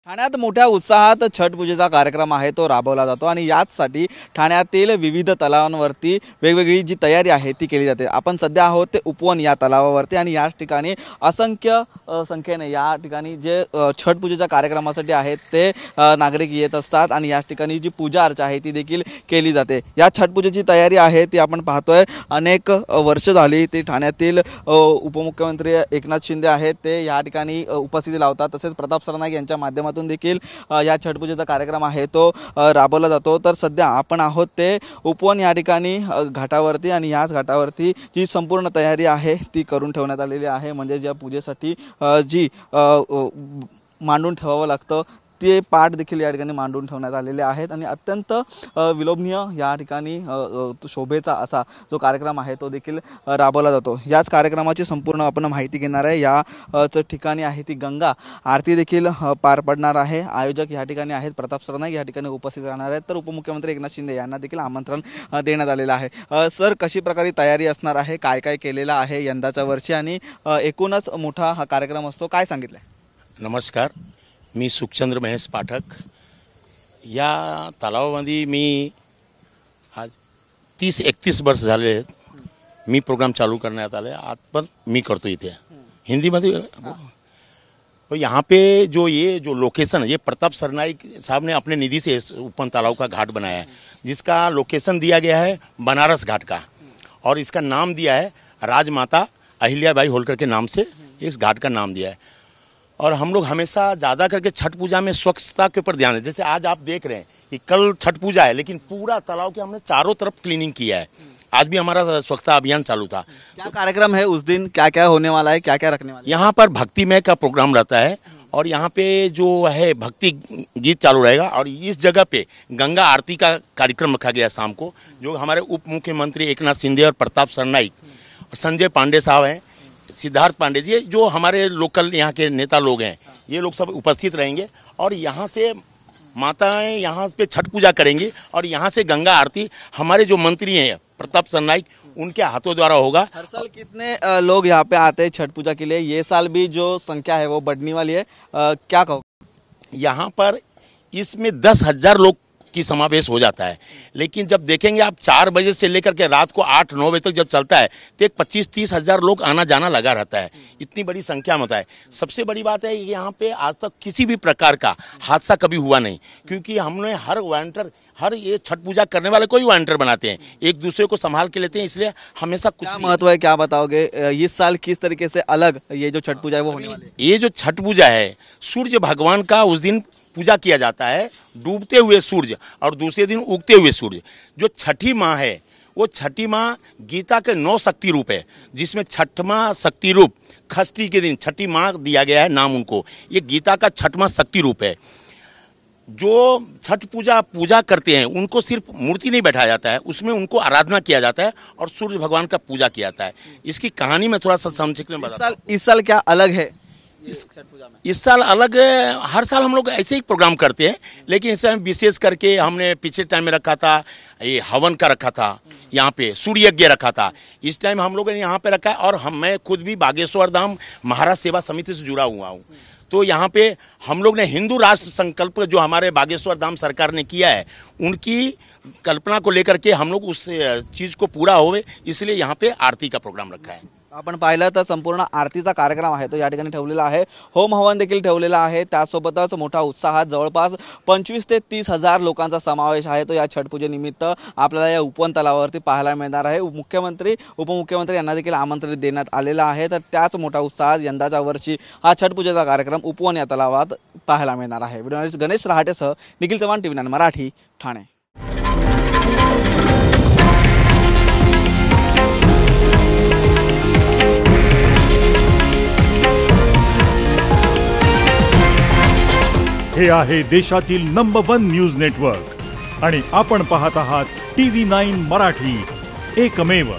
ठाण्यात मोठ्या उत्साहात छठ पूजेचा कार्यक्रम आहे तो राबवला जातो आणि याचसाठी ठाण्यातील विविध तलावांवरती वेगवेगळी जी तयारी आहे ती केली जाते। आपण सध्या आहोत ते उपवन या तलावावरती आणि याच ठिकाणी असंख्य संख्येने या ठिकाणी जे छठ पूजेच्या कार्यक्रमासाठी आहेत ते नागरिक येत असतात आणि याच ठिकाणी जी पूजा अर्चा आहे ती देखील केली जाते। या छठ पूजेची तयारी आहे ती आपण पाहतोय अनेक वर्ष झाली ती ठाण्यातील उपमुख्यमंत्री एकनाथ शिंदे आहेत ते या ठिकाणी उपस्थिती लावतात। तसेच प्रताप सरनाईक यांच्या माध्यमातून देखील या छठ पूजेचा कार्यक्रम आहे तो राबवला जातो। तर सध्या आपण आहोत ते उपवन या ठिकाणी घाटावरती आणि याच घाटावरती जी संपूर्ण तयारी आहे ती करून ठेवण्यात आलेली आहे। म्हणजे ज्या पूजेसाठी जी मांडून ठेवावं लागतं ते पाठ देखील या ठिकाणी मांडून ठेवण्यात आलेले आहेत आणि अत्यंत विलोभनीय या ठिकाणी शोभेचा असा जो कार्यक्रम आहे तो देखील राबवला जातो। याच कार्यक्रमाची संपूर्ण आपण माहिती घेणार आहे। या ठिकाणी आहे ती गंगा आरती देखील पार पडणार आहे। आयोजक या ठिकाणी आहेत प्रताप सरनाईक या ठिकाणी उपस्थित राहणार आहेत। तर उपमुख्यमंत्री एकनाथ शिंदे यांना देखील आमंत्रण देण्यात आलेलं आहे। सर, कशी प्रकारे तयारी असणार आहे, काय काय केलेलं आहे यंदाच्या वर्षी आणि एकूणच मोठा हा कार्यक्रम असतो, काय सांगितलं? नमस्कार, मी सुखचंद्र महेश पाठक। या तलावामध्ये मी आज 30-31 वर्ष झाले मी प्रोग्राम चालू करण्यात आले। आज पण मी करतो इथे हिंदीमध्ये। तो यहाँ पे जो लोकेशन है, ये प्रताप सरनाईक साहब ने अपने निधि से उपवन तालाब का घाट बनाया है, जिसका लोकेशन दिया गया है बनारस घाट का, और इसका नाम दिया है राजमाता अहिल्याबाई होलकर के नाम से इस घाट का नाम दिया है। और हम लोग हमेशा ज़्यादा करके छठ पूजा में स्वच्छता के ऊपर ध्यान है। जैसे आज आप देख रहे हैं कि कल छठ पूजा है, लेकिन पूरा तालाब के हमने चारों तरफ क्लीनिंग किया है। आज भी हमारा स्वच्छता अभियान चालू था। क्या कार्यक्रम है उस दिन, क्या क्या होने वाला है, क्या क्या रखने वाला है? यहाँ पर भक्तिमय का प्रोग्राम रहता है और यहाँ पे जो है भक्ति गीत चालू रहेगा। और इस जगह पे गंगा आरती का कार्यक्रम रखा गया शाम को, जो हमारे उप मुख्यमंत्री एकनाथ शिंदे और प्रताप सरनाईक और संजय पांडे साहब हैं, सिद्धार्थ पांडे जी, जो हमारे लोकल यहाँ के नेता लोग हैं, ये लोग सब उपस्थित रहेंगे। और यहाँ से माताएं यहाँ पे छठ पूजा करेंगी और यहाँ से गंगा आरती हमारे जो मंत्री हैं प्रताप सरनाईक उनके हाथों द्वारा होगा। हर साल कितने लोग यहाँ पे आते हैं छठ पूजा के लिए? ये साल भी जो संख्या है वो बढ़ने वाली है, क्या कहो? यहाँ पर इसमें 10,000 लोग की समावेश हो जाता है, लेकिन जब देखेंगे आप 4 बजे से लेकर के रात को 8-9 बजे तक जब चलता है तो एक 25-30 हज़ार लोग आना जाना लगा रहता है। इतनी बड़ी संख्या में होता है। सबसे बड़ी बात है कि यहाँ पे आज तक किसी भी प्रकार का हादसा कभी हुआ नहीं, क्योंकि हमने हर ये छठ पूजा करने वाले को ही वॉलंटियर बनाते हैं, एक दूसरे को संभाल के लेते हैं, इसलिए हमेशा कुछ महत्व है, क्या बताओगे इस साल किस तरीके से अलग ये जो छठ पूजा है वो होने वाली है? ये जो छठ पूजा है, सूर्य भगवान का उस दिन पूजा किया जाता है, डूबते हुए सूर्य और दूसरे दिन उगते हुए सूर्य। जो छठी माँ है वो छठी माँ गीता के 9 शक्ति रूप है, जिसमें छठवां शक्ति रूप षष्ठी के दिन छठी माँ दिया गया है नाम उनको। ये गीता का छठवां शक्ति रूप है। जो छठ पूजा करते हैं उनको सिर्फ मूर्ति नहीं बैठाया जाता है, उसमें उनको आराधना किया जाता है और सूर्य भगवान का पूजा किया जाता है। इसकी कहानी में थोड़ा सा संक्षिप्त में बता। इस साल क्या अलग है? इस साल अलग, हर साल हम लोग ऐसे ही प्रोग्राम करते हैं, लेकिन इस टाइम विशेष करके हमने पिछले टाइम में रखा था ये हवन का रखा था, यहाँ पे सूर्य यज्ञ रखा था। इस टाइम हम लोगों ने यहाँ पे रखा है। और मैं खुद भी बागेश्वर धाम महाराज सेवा समिति से जुड़ा हुआ हूँ, तो यहाँ पे हम लोग ने हिंदू राष्ट्र संकल्प जो हमारे बागेश्वर धाम सरकार ने किया है, उनकी कल्पना को लेकर के हम लोग उस चीज़ को पूरा होवे, इसलिए यहाँ पे आरती का प्रोग्राम रखा है। आपण पाहिलं तर संपूर्ण आरतीचा कार्यक्रम आहे तो या ठिकाणी ठेवलेला आहे। होम हवन देखील ठेवलेला आहे। त्यासोबतच मोठा उत्साहात जवळपास 25 ते 30 हजार लोकांचा समावेश आहे तो या छठ पूजेनिमित्त आपल्याला या उपवन तलावावरती पाहायला मिळणार आहे। मुख्यमंत्री उपमुख्यमंत्री यांना देखील आमंत्रित देण्यात आलेलं आहे। तर त्याच मोठा उत्साहात यंदाच्या वर्षी हा छठ पूजेचा कार्यक्रम उपवन या तलावात पाहायला मिळणार आहे। व्हिडिओ जर्नलिस्ट गणेश रहाटेसह निखिल चव्हाण, TV9 मराठी, ठाणे। हे आहे देशातील नंबर 1 न्यूज नेटवर्क आणि आपण पाहत आहात TV9 मराठी, एकमेव।